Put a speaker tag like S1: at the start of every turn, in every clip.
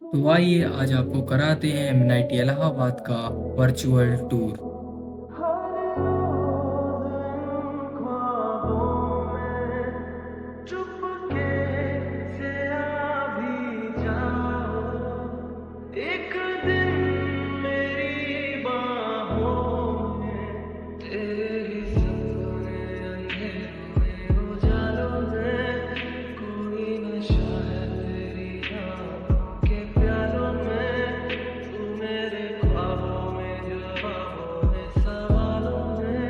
S1: तो आइए आज आपको कराते हैं एमएनआईटी इलाहाबाद का वर्चुअल टूर।
S2: एक दिन मेरी बाहों में तेरी सपने अंधेरों में उजालों में कोई नशा है तेरी आँखों के प्यालों में तू मेरे ख्वाबों में जवाबों में सवालों में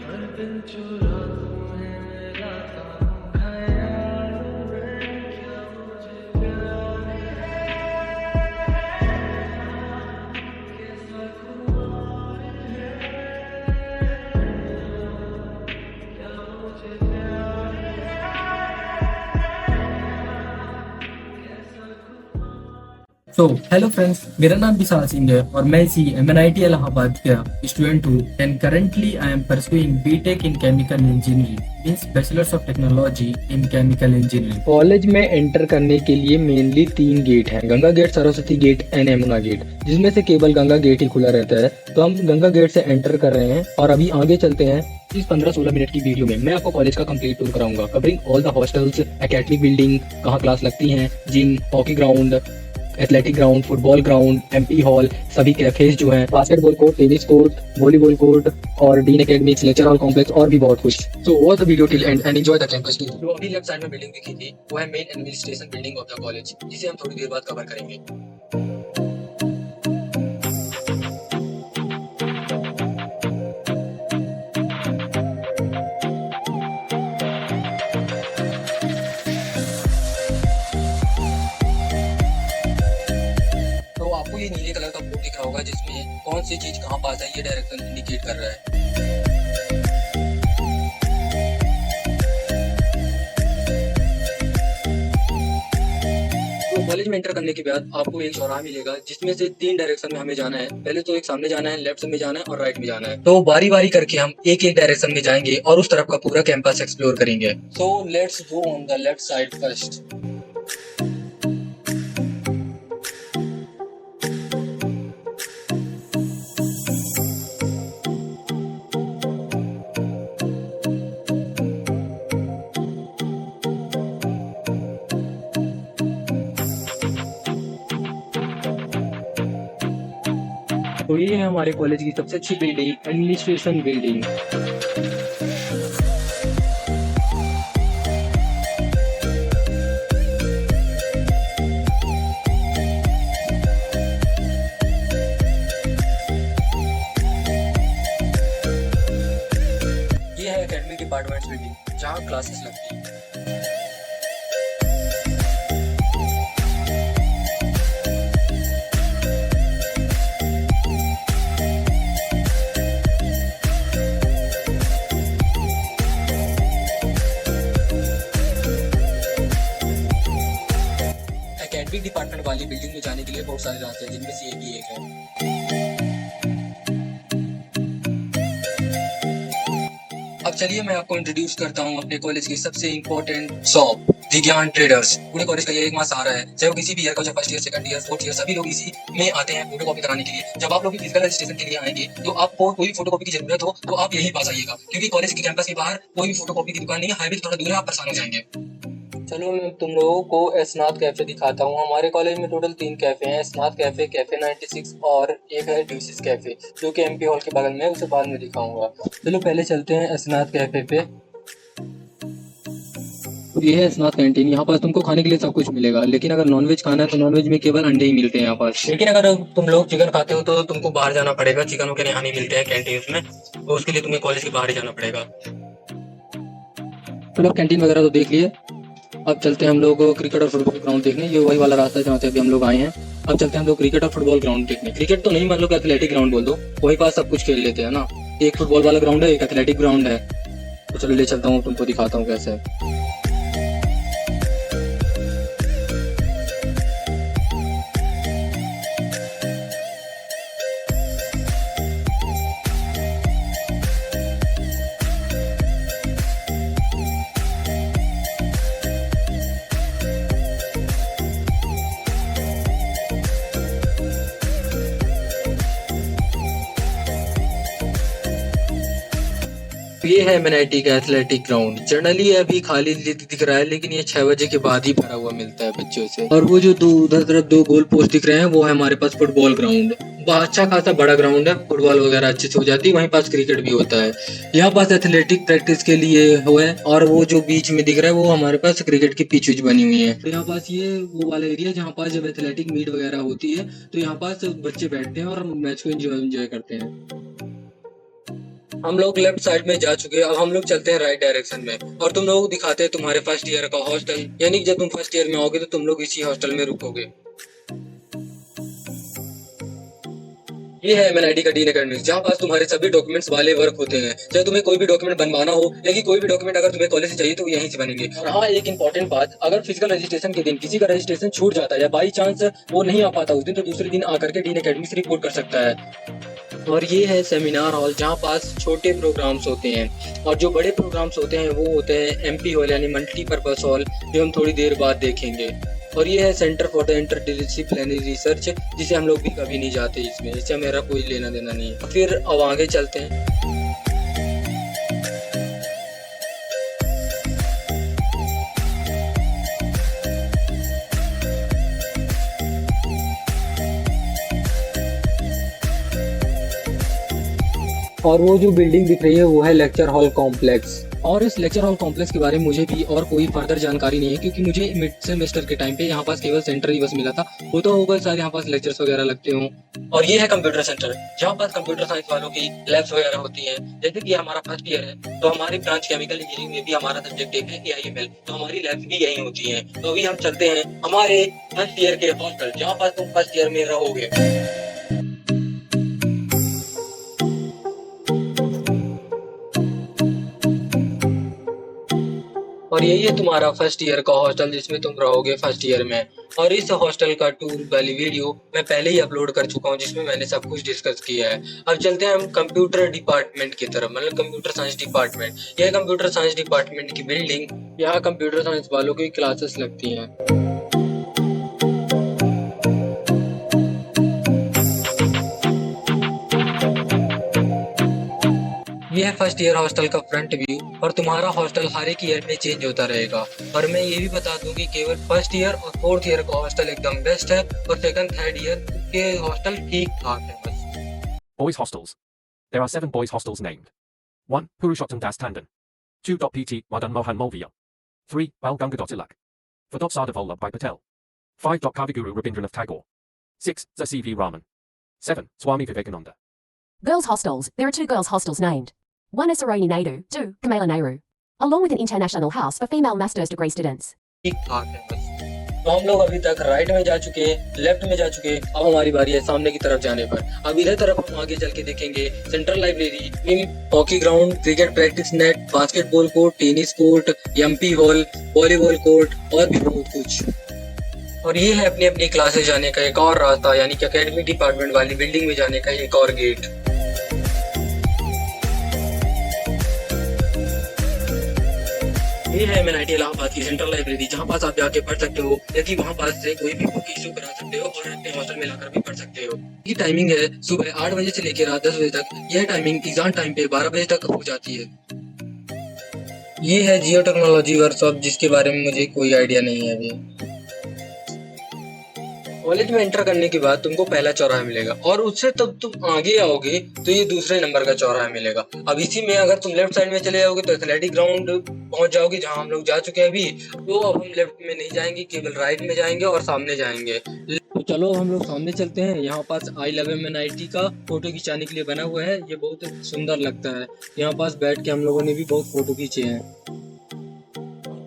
S2: हर दिन चुरा तुम्हें मिलाता हूँ ख्यालों में क्या मुझे प्यार कैसा खुमार क्या मुझे प्यार कैसा
S1: सो हेलो फ्रेंड्स, मेरा नाम विशाल सिंह है और मैं इसी एमएनआईटी इलाहाबाद का स्टूडेंट हूँ and currently I am pursuing BTech in chemical engineering means bachelors of technology in chemical engineering.
S3: College में एंटर करने के लिए मेनली 3 गेट हैं, Ganga gate, Saraswati gate and Yamuna gate, जिसमें से केवल गंगा गेट ही खुला रहता है। तो हम गंगा गेट से एंटर कर रहे हैं और अभी आगे चलते हैं। इस 15-16 मिनट की वीडियो में मैं आपको कॉलेज का कंप्लीट टूर कराऊंगा, covering all the hostels, academic building, कहाँ क्लास लगती हैं, gym, hockey ground, athletic ground, football ground, MP hall, सभी कैफेज जो हैं, basketball court, tennis court, volleyball court और dean academics, lecture hall complex और भी बहुत कुछ। So watch the video till end enjoy the campus tour. जो अभी लेफ्ट साइड में बिल्डिंग दिखी थी वो है main administration building of the college, जिसे हम थोड़ी देर बाद कवर करेंगे। तो आपको ये नीले कलर का बोर्ड दिख रहा होगा जिसमें कौन सी चीज कहाँ पास है ये डायरेक्शन इंडिकेट कर रहा है। तो कॉलेज में एंटर करने के बाद आपको एक चौराहा मिलेगा जिसमें से 3 डायरेक्शन में हमें जाना है। पहले तो एक सामने जाना है, लेफ्ट में जाना है और राइट में जाना है। तो बारी बारी करके हम एक एक डायरेक्शन में जाएंगे और उस तरफ का पूरा कैंपस एक्सप्लोर करेंगे। So let's go on the left side first. तो ये है हमारे कॉलेज की सबसे अच्छी बिल्डिंग, एडमिनिस्ट्रेशन बिल्डिंग। ये है एकेडमिक डिपार्टमेंट बिल्डिंग जहाँ क्लासेस लगती हैं। एकेडमिक डिपार्टमेंट वाली बिल्डिंग में जाने के लिए बहुत सारे रास्ते हैं, जिनमें से ये भी एक है। अब चलिए मैं आपको इंट्रोड्यूस करता हूँ अपने कॉलेज की सबसे इम्पोर्टेंट शॉप, विज्ञान ट्रेडर्स। पूरे कॉलेज का ये एक माह सहारा है, चाहे वो किसी भी ईयर का, चाहे first year, second year, fourth year, सभी लोग इसी में आते हैं फोटो कॉपी कराने के लिए। जब आप लोग फिजिकल रजिस्ट्रेशन के लिए आएंगे तो आपको कोई भी फोटो कॉपी की जरूरत हो तो आप यहीं पास आइएगा, क्योंकि कॉलेज के कैंपस के बाहर कोई भी फोटो कॉपी की दुकान नहीं है, हाईवे थोड़ा दूर है, आप परेशान हो जाएंगे। चलो मैं तुम लोगों को एसनाथ कैफे दिखाता हूँ। हमारे कॉलेज में टोटल 3 कैफे हैं, एसनाथ कैफे, कैफे 96 और एक है ड्यूसिस कैफे, जो कि एमपी हॉल के बगल में है, उसे बाद में दिखाऊंगा। चलो पहले चलते हैं एसनाथ कैफे पे। तो ये है एसनाथ कैंटीन। यहाँ पास तुमको खाने के लिए सब कुछ मिलेगा, लेकिन अगर नॉनवेज खाना है तो नॉनवेज में केवल अंडे ही मिलते हैं यहाँ पास। लेकिन अगर तुम लोग चिकन खाते हो तो तुमको बाहर जाना पड़ेगा, चिकन वगैरह यहाँ नहीं मिलते हैं कैंटीन में, तो उसके लिए तुम्हें कॉलेज के बाहर ही जाना पड़ेगा। चलो कैंटीन वगैरह तो देख लिए, अब चलते हैं हम लोग क्रिकेट और फुटबॉल ग्राउंड देखने। ये वही वाला रास्ता है जहाँ से अभी हम लोग आए हैं। अब चलते हैं हम लोग क्रिकेट और फुटबॉल ग्राउंड देखने। क्रिकेट तो नहीं, मतलब एथलेटिक ग्राउंड बोल दो, वही पास सब कुछ खेल लेते हैं ना। एक फुटबॉल वाला ग्राउंड है, एक एथलेटिक ग्राउंड है। तो चलो ले चलता हूँ, तुमको दिखाता हूँ कैसे है। ये है एमएनआईटी का एथलेटिक ग्राउंड। जनरली अभी खाली दिख रहा है, लेकिन ये 6 बजे के बाद ही भरा हुआ मिलता है बच्चों से। और वो जो दो उधर तरफ 2 गोल पोस्ट दिख रहे हैं वो है हमारे पास फुटबॉल ग्राउंड। अच्छा खासा बड़ा ग्राउंड है, फुटबॉल वगैरह अच्छे से हो जाती है। वहीं पास क्रिकेट भी होता है। यहाँ पास एथलेटिक प्रैक्टिस के लिए हुआ है। और वो जो बीच में दिख रहा है वो हमारे पास क्रिकेट की पिच बनी हुई है। तो यहाँ पास ये वो वाला एरिया जहाँ पास जब एथलेटिक मीट वगैरह होती है तो यहाँ पास बच्चे बैठते हैं और मैच को एंजॉय करते हैं। हम लोग लेफ्ट साइड में जा चुके हैं, अब हम लोग चलते हैं राइट डायरेक्शन में और तुम लोग को दिखाते हैं तुम्हारे फर्स्ट ईयर का हॉस्टल। यानी कि जब तुम फर्स्ट ईयर में आओगे तो तुम लोग इसी हॉस्टल में रुकोगे। ये है एमएनआईटी का डीन एकेडमी, जहाँ पास तुम्हारे सभी डॉक्यूमेंट्स वाले वर्क होते हैं। चाहे तुम्हें कोई भी डॉक्यूमेंट बनवाना हो या कि कोई भी डॉक्यूमेंट अगर तुम्हें कॉलेज से चाहिए तो यहीं से बनेंगे। और हाँ, एक इंपॉर्टेंट बात, अगर फिजिकल रजिस्ट्रेशन के दिन किसी का रजिस्ट्रेशन छूट जाता है या बाई चांस वो नहीं आ पाता उस दिन, तो दूसरे दिन आकर के डीन एकेडमी से रिपोर्ट कर सकता है। और ये है सेमिनार हॉल, जहाँ पास छोटे प्रोग्राम्स होते हैं और जो बड़े प्रोग्राम्स होते हैं वो होते हैं एमपी हॉल यानी मल्टीपर्पज हॉल, जो हम थोड़ी देर बाद देखेंगे। और ये है centre for the interdisciplinary research, जिसे हम लोग भी कभी नहीं जाते इसमें, इससे मेरा कोई लेना देना नहीं है। फिर अब आगे चलते हैं। और वो जो बिल्डिंग दिख रही है वो है लेक्चर हॉल कॉम्प्लेक्स। और इस लेक्चर हॉल कॉम्प्लेक्स के बारे में मुझे भी और कोई फर्दर जानकारी नहीं है, क्योंकि मुझे मिड सेमेस्टर के टाइम पे यहाँ पास केवल सेंटर ही बस मिला था। वो तो होगा शायद यहाँ पास लेक्चर्स वगैरह लगते हों। और ये है कंप्यूटर सेंटर, जहाँ पास कंप्यूटर साइंस वालों की लैब्स वगैरह होती हैं। जैसे कि हमारा फर्स्ट ईयर है तो हमारी ब्रांच केमिकल इंजीनियरिंग में भी हमारा सब्जेक्ट एक है AIML, तो हमारी लैब्स भी यही होती हैं। तो अभी हम चलते हैं हमारे फर्स्ट ईयर के हॉस्टल, जहाँ पास तुम फर्स्ट ईयर में रहोगे। और यही है तुम्हारा फर्स्ट ईयर का हॉस्टल, जिसमें तुम रहोगे फर्स्ट ईयर में। और इस हॉस्टल का टूर वाली वीडियो मैं पहले ही अपलोड कर चुका हूँ, जिसमें मैंने सब कुछ डिस्कस किया है। अब चलते हैं हम कंप्यूटर डिपार्टमेंट की तरफ, मतलब कंप्यूटर साइंस डिपार्टमेंट। यह कंप्यूटर साइंस डिपार्टमेंट की बिल्डिंग, यहाँ कंप्यूटर साइंस वालों की क्लासेस लगती हैं। ये है फर्स्ट ईयर हॉस्टल का फ्रंट व्यू। और तुम्हारा हॉस्टल हर एक ईयर में चेंज होता रहेगा। और मैं ये भी बता दूं कि केवल फर्स्ट ईयर और फोर्थ ईयर का हॉस्टल एकदम बेस्ट है, और सेकंड थर्ड ईयर के हॉस्टल ठीक ठाक है बस।
S4: Boys hostels. There are 7 boys hostels named. 1. Purushottam Das Tandon. 2. Pt. Madan Mohan Molvia. 3. Balganga Ilak. 4. Sardavola by Patel. 5. Kaviguru Rabindranath Tagore. 6. C.V. Raman. 7. Swami Vivekananda.
S5: Girls' hostels. There are 2 girls' hostels named. 1 is Saroni Naidu, 2, Kamala Nehru, along with an international house for female master's degree students.
S3: ठीक ठाक है बस। तो हम लोग अभी तक right में जा चुके हैं, लेफ्ट में जा चुके हैं, अब हमारी बारी है सामने की तरफ जाने पर। अब इधर तरफ हम आगे चल के देखेंगे central library, hockey ground, cricket practice net, basketball court, tennis court, MP hall, volleyball court और भी बहुत कुछ। और ये है अपनी अपनी क्लासेस जाने का एक और रास्ता, यानी कि एकेडमिक डिपार्टमेंट वाली बिल्डिंग में जाने का एक और गेट। ये है एमएनआईटी इलाहाबाद की सेंट्रल लाइब्रेरी, जहाँ पास आप जाके पढ़ सकते हो, या कि वहाँ पास से कोई भी बुक इशू करा सकते हो और अपने हॉस्टल में लाकर भी पढ़ सकते हो। ये टाइमिंग है सुबह 8 बजे से लेकर रात 10 बजे तक। यह टाइमिंग एग्जाम टाइम पे 12 बजे तक हो जाती है। ये है जियो टेक्नोलॉजी वर्कशॉप, जिसके बारे में मुझे कोई आइडिया नहीं है अभी। कॉलेज में एंटर करने के बाद तुमको पहला चौराहा मिलेगा, और उससे तब तुम आगे आओगे तो ये दूसरे नंबर का चौराहा मिलेगा। अब इसी में अगर तुम लेफ्ट साइड में चले जाओगे तो एथलेटिक ग्राउंड पहुंच जाओगे, जहां हम लोग जा चुके हैं अभी। तो अब हम लेफ्ट में नहीं जाएंगे, केवल राइट में जाएंगे और सामने जाएंगे। तो चलो हम लोग सामने चलते हैं। यहाँ पास I love MNIT का फोटो खिंचाने के लिए बना हुआ है, ये बहुत सुंदर लगता है। यहाँ पास बैठ के हम लोगों ने भी बहुत फोटो खींचे हैं।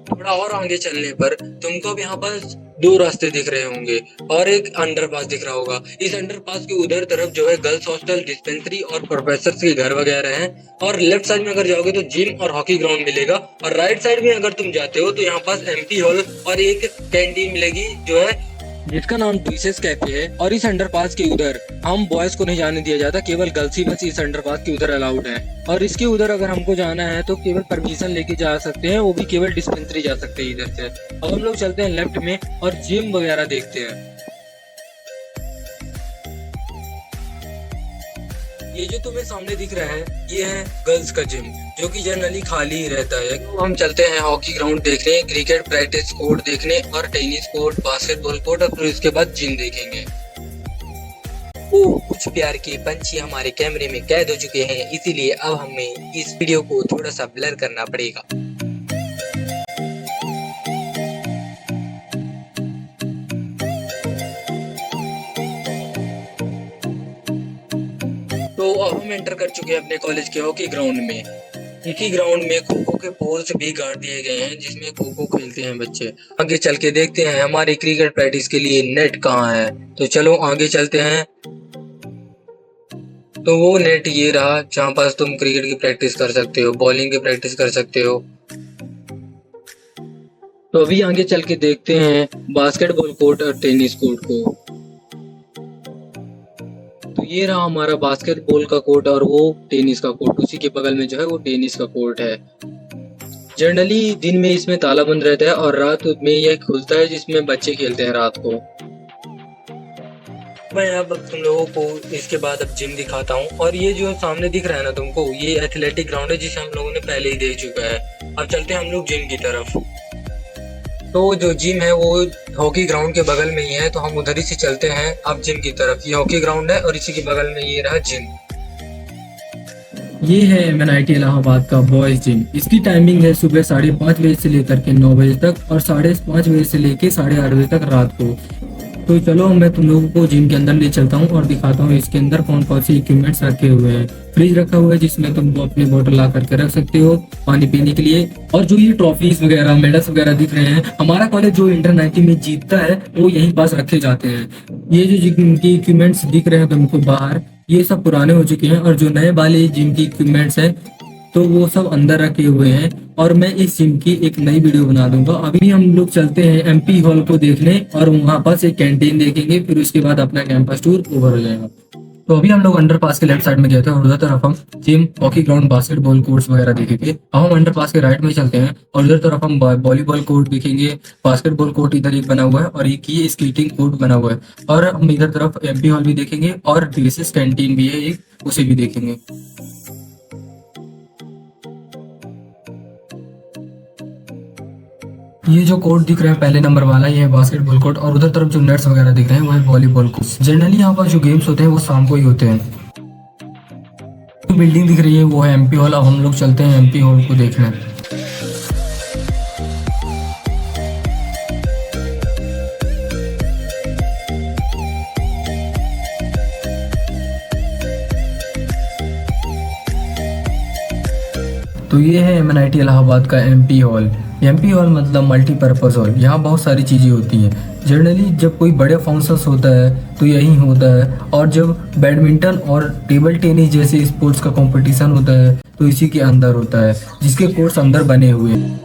S3: थोड़ा और आगे चलने पर तुमको अब यहाँ पास 2 रास्ते दिख रहे होंगे और एक अंडरपास दिख रहा होगा। इस अंडरपास के उधर तरफ जो है गर्ल्स हॉस्टल, डिस्पेंसरी और प्रोफेसर्स के घर वगैरह हैं। और लेफ्ट साइड में अगर जाओगे तो जिम और हॉकी ग्राउंड मिलेगा, और राइट साइड में अगर तुम जाते हो तो यहाँ पास एमपी हॉल और एक कैंटीन मिलेगी, जो है जिसका नाम ट्विसेस कैफे है। और इस अंडरपास के उधर हम बॉयज को नहीं जाने दिया जाता, केवल गर्ल्स ही बस इस अंडरपास के उधर अलाउड है। और इसके उधर अगर हमको जाना है तो केवल परमिशन लेके जा सकते हैं, वो भी केवल डिस्पेंसरी जा सकते हैं इधर से। अब हम लोग चलते हैं लेफ्ट में और जिम वगैरह देखते हैं। ये जो तुम्हें सामने दिख रहा है ये है गर्ल्स का जिम, जो कि जनरली खाली ही रहता है। तो हम चलते हैं हॉकी ग्राउंड देखने, क्रिकेट प्रैक्टिस कोर्ट देखने और टेनिस कोर्ट, बास्केटबॉल कोर्ट और फिर उसके बाद जिम देखेंगे। कुछ प्यार के पंछी हमारे कैमरे में कैद हो चुके हैं, इसीलिए अब हमें इस वीडियो को थोड़ा सा ब्लर करना पड़ेगा। तो अब हम एंटर कर चुके हैं अपने कॉलेज के हॉकी ग्राउंड में। इसी ग्राउंड में खो खो के पोल्स भी गाड़ दिए गए हैं, जिसमें खो खो खेलते हैं बच्चे। आगे चल के देखते हैं हमारे क्रिकेट प्रैक्टिस के लिए नेट कहाँ है। तो चलो आगे चलते हैं। तो वो नेट ये रहा, जहाँ पास तुम क्रिकेट की प्रैक्टिस कर सकते हो, बॉलिंग की प्रैक्टिस कर सकते हो। तो अभी आगे चल के देखते हैं बास्केटबॉल कोर्ट और टेनिस कोर्ट को। तो ये रहा हमारा बास्केटबॉल का कोर्ट और वो टेनिस का कोर्ट, उसी के बगल में जो है वो टेनिस का कोर्ट है। जनरली दिन में इसमें ताला बंद रहता है और रात में यह खुलता है, जिसमें बच्चे खेलते हैं रात को। मैं अब तुम लोगों को इसके बाद अब जिम दिखाता हूँ। और ये जो सामने दिख रहा है ना तुमको, ये एथलेटिक ग्राउंड है, जिसे हम लोगों ने पहले ही देख चुका है। अब चलते हैं हम लोग जिम की तरफ। तो जो जिम है वो हॉकी ग्राउंड के बगल में ही है, तो हम उधर ही से चलते हैं अब जिम की तरफ। ये हॉकी ग्राउंड है और इसी के बगल में ये रहा जिम।
S1: ये है MNIT इलाहाबाद का बॉयज जिम। इसकी टाइमिंग है सुबह 5:30 बजे से लेकर के 9 बजे तक और 5:30 बजे से लेकर 8:30 बजे तक रात को। तो चलो मैं तुम लोगों को जिम के अंदर ले चलता हूँ और दिखाता हूँ इसके अंदर कौन कौन से इक्विपमेंट्स रखे हुए हैं। फ्रिज रखा हुआ है जिसमें तुम अपनी बोतल ला करके रख सकते हो पानी पीने के लिए। और जो ये ट्रॉफीज वगैरह मेडल्स वगैरह दिख रहे हैं, हमारा कॉलेज जो इंटर 90 में जीतता है वो यहीं पास रखे जाते हैं। ये जो जिम की इक्विपमेंट्स दिख रहे हैं तुमको बाहर, ये सब पुराने हो चुके हैं और जो नए वाले जिम की इक्विपमेंट्स हैं तो वो सब अंदर रखे हुए हैं। और मैं इस जिम की एक नई वीडियो बना दूंगा। अभी हम लोग चलते हैं MP हॉल को देखने और वहां पास एक कैंटीन देखेंगे, फिर उसके बाद अपना कैंपस टूर ओवर हो जाएगा। तो अभी हम लोग अंडरपास के लेफ्ट साइड में गए थे और उधर तरफ हम gym, hockey ground, basketball courts वगैरह देखेंगे। अब हम अंडरपास के राइट में चलते हैं और उधर तरफ हम वॉलीबॉल कोर्ट देखेंगे, बास्केटबॉल कोर्ट इधर एक बना हुआ है और एक ये स्केटिंग कोर्ट बना हुआ है। और हम इधर तरफ MP हॉल भी देखेंगे और डिलीशियस कैंटीन भी है एक, उसे भी देखेंगे। ये जो कोर्ट दिख रहा है पहले नंबर वाला, ये है बास्केटबॉल कोर्ट और उधर तरफ जो नेट्स वगैरह दिख रहे हैं वो है वॉलीबॉल कोर्ट। जनरली यहाँ पर जो गेम्स होते हैं वो शाम को ही होते हैं। जो बिल्डिंग दिख रही है वो है MP हॉल। अब हम लोग चलते हैं MP हॉल को देखने। तो ये है MNIT इलाहाबाद का MP हॉल। MP हॉल मतलब मल्टीपर्पज़ हॉल। यहाँ बहुत सारी चीज़ें होती हैं। जनरली जब कोई बड़े फंक्शंस होता है तो यहीं होता है, और जब बैडमिंटन और टेबल टेनिस जैसे स्पोर्ट्स का कंपटीशन होता है तो इसी के अंदर होता है, जिसके कोर्ट्स अंदर बने हुए हैं।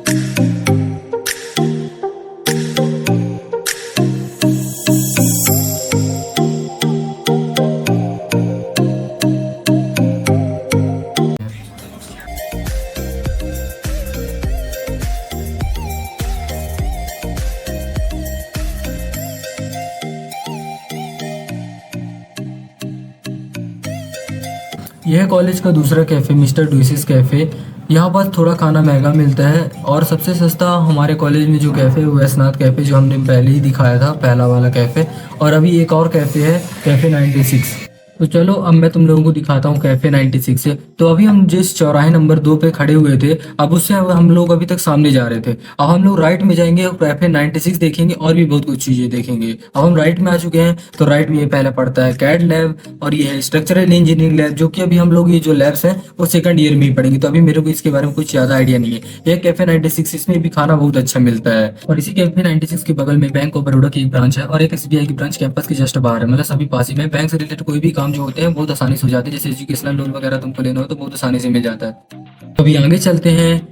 S1: यह कॉलेज का दूसरा कैफ़े मिस्टर डुइसिस कैफ़े। यहाँ पर थोड़ा खाना महंगा मिलता है और सबसे सस्ता हमारे कॉलेज में जो कैफ़े है वो वैश्वनाथ कैफ़े, जो हमने पहले ही दिखाया था, पहला वाला कैफ़े। और अभी एक और कैफ़े है कैफ़े 96। तो चलो अब मैं तुम लोगों को दिखाता हूँ कैफ़े 96 से। तो अभी हम जिस चौराहे नंबर 2 पे खड़े हुए थे, अब उससे हम लोग अभी तक सामने जा रहे थे। अब हम लोग राइट में जाएंगे और कैफ़े 96 देखेंगे और भी बहुत कुछ चीज़ें देखेंगे। अब हम राइट में आ चुके हैं। तो राइट में ये पहले पड़ता है कैड लैब और ये है स्ट्रक्चरल इंजीनियरिंग लैब, जो कि अभी हम लोग ये जो लैब्स हैं वो सेकंड ईयर में ही पढ़ेंगे। तो अभी मेरे को इसके बारे में कुछ ज़्यादा आइडिया नहीं है। यह कैफ़े 96, इसमें भी खाना बहुत अच्छा मिलता है। और इसी कैफ़े 96 के बगल में बैंक ऑफ बड़ौदा की एक ब्रांच है और एक SBI की ब्रांच कैंपस के जस्ट बाहर है, मतलब सभी पास ही में। बैंक से रिलेटेड कोई भी काम जो होते हैं बहुत आसानी से हो जाते हैं, जैसे एजुकेशनल लोन वगैरह तुमको लेना हो तो बहुत आसानी से मिल जाता है। तो अभी आगे चलते हैं।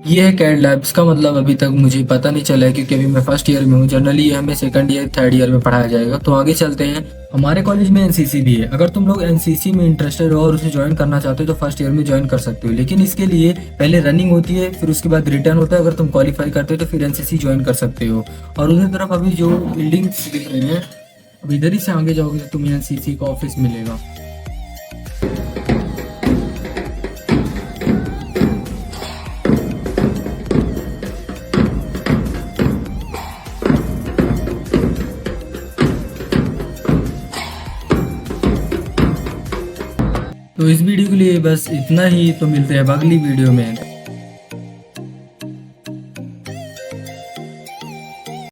S1: ये है कैड लैब। इसका मतलब अभी तक मुझे पता नहीं चला है क्योंकि अभी मैं फर्स्ट ईयर में हूँ। जनरली ये हमें सेकंड ईयर, थर्ड ईयर में पढ़ाया जाएगा। तो आगे चलते हैं। हमारे कॉलेज में NCC भी है। अगर तुम लोग NCC में इंटरेस्टेड हो और उसे ज्वाइन करना चाहते हो तो फर्स्ट ईयर में ज्वाइन कर सकते हो, लेकिन इसके लिए पहले रनिंग होती है, फिर उसके बाद रिटर्न होता है। अगर तुम क्वालिफाई करते हो तो फिर NCC ज्वाइन कर सकते हो। और उधर तरफ अभी जो बिल्डिंग्स दिख रही हैं, अब इधर ही से आगे जाओगे तो तुम्हें NCC का ऑफिस मिलेगा। तो इस वीडियो के लिए बस इतना ही, तो मिलते हैं अब अगली वीडियो में।